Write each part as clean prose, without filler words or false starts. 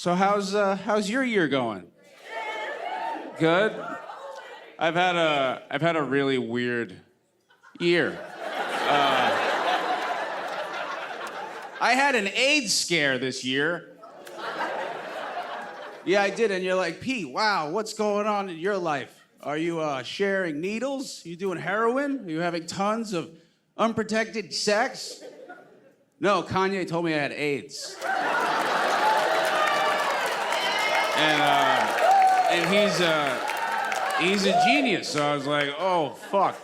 So how's your year going? Good. I've had a really weird year. I had an AIDS scare this year. Yeah, I did, and you're like, Pete, wow, what's going on in your life? Are you sharing needles? You doing heroin? Are you having tons of unprotected sex? No, Kanye told me I had AIDS. And he's a genius, so I was like, oh, fuck.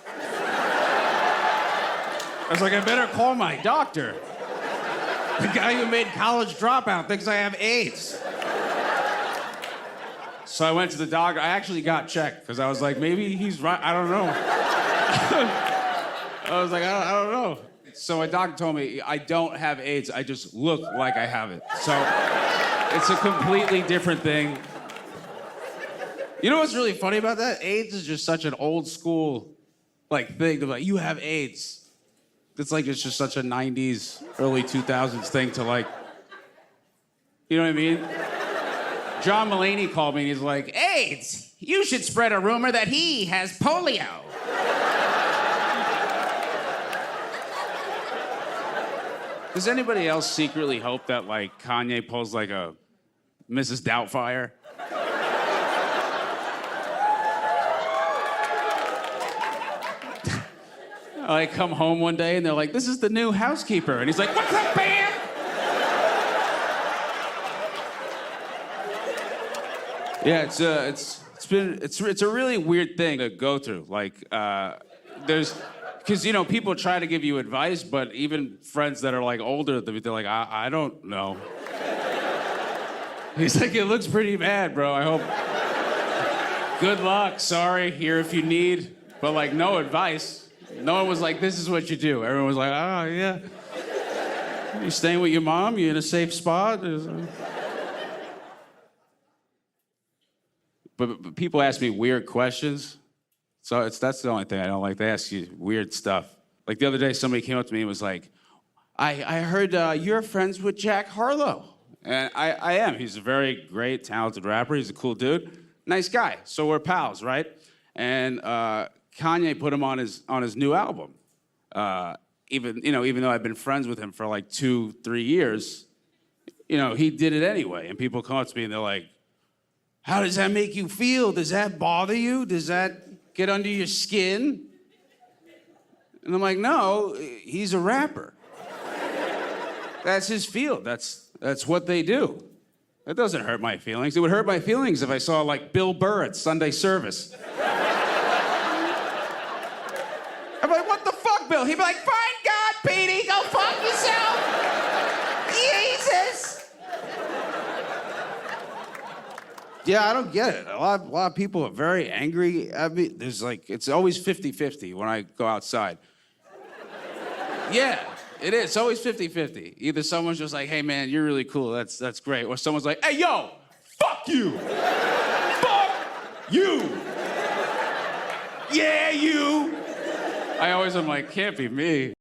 I was like, I better call my doctor. The guy who made College Dropout thinks I have AIDS. So I went to the doctor. I actually got checked because I was like, maybe he's right. I don't know. I was like, I don't know. So my doctor told me I don't have AIDS. I just look like I have it. So it's a completely different thing. You know what's really funny about that? AIDS is just such an old school thing. They're like, you have AIDS. It's just such a 90s, early 2000s thing to you know what I mean? John Mulaney called me and he's like, AIDS, you should spread a rumor that he has polio. Does anybody else secretly hope that Kanye pulls a Mrs. Doubtfire? I come home one day and they're like, this is the new housekeeper. And he's like, what's up, Bam? Yeah, it's a really weird thing to go through. Because people try to give you advice, but even friends that are older, they're like, I don't know. He's like, it looks pretty bad, bro. I hope. Good luck. Sorry. Here if you need. But no advice. No one was like, this is what you do. Everyone was like, oh, yeah. You staying with your mom? You in a safe spot? But people ask me weird questions. So that's the only thing I don't like. They ask you weird stuff. The other day, somebody came up to me and was like, I heard you're friends with Jack Harlow. And I am. He's a very great, talented rapper. He's a cool dude. Nice guy. So we're pals, right? And Kanye put him on his new album. Even though I've been friends with him for 2-3 years, he did it anyway. And people come up to me and they're like, how does that make you feel? Does that bother you? Does that get under your skin? And I'm like, no, he's a rapper. That's his field. That's what they do. That doesn't hurt my feelings. It would hurt my feelings if I saw Bill Burr at Sunday service. I'm like, what the fuck, Bill? He'd be like, find God, Petey, go fuck yourself. Jesus. Yeah, I don't get it. A lot of people are very angry at me. There's it's always 50-50 when I go outside. Yeah, it is. It's always 50-50. Either someone's just like, hey, man, you're really cool. That's great. Or someone's like, hey, yo, fuck you. Fuck you. Yeah, you. I always am like, can't be me.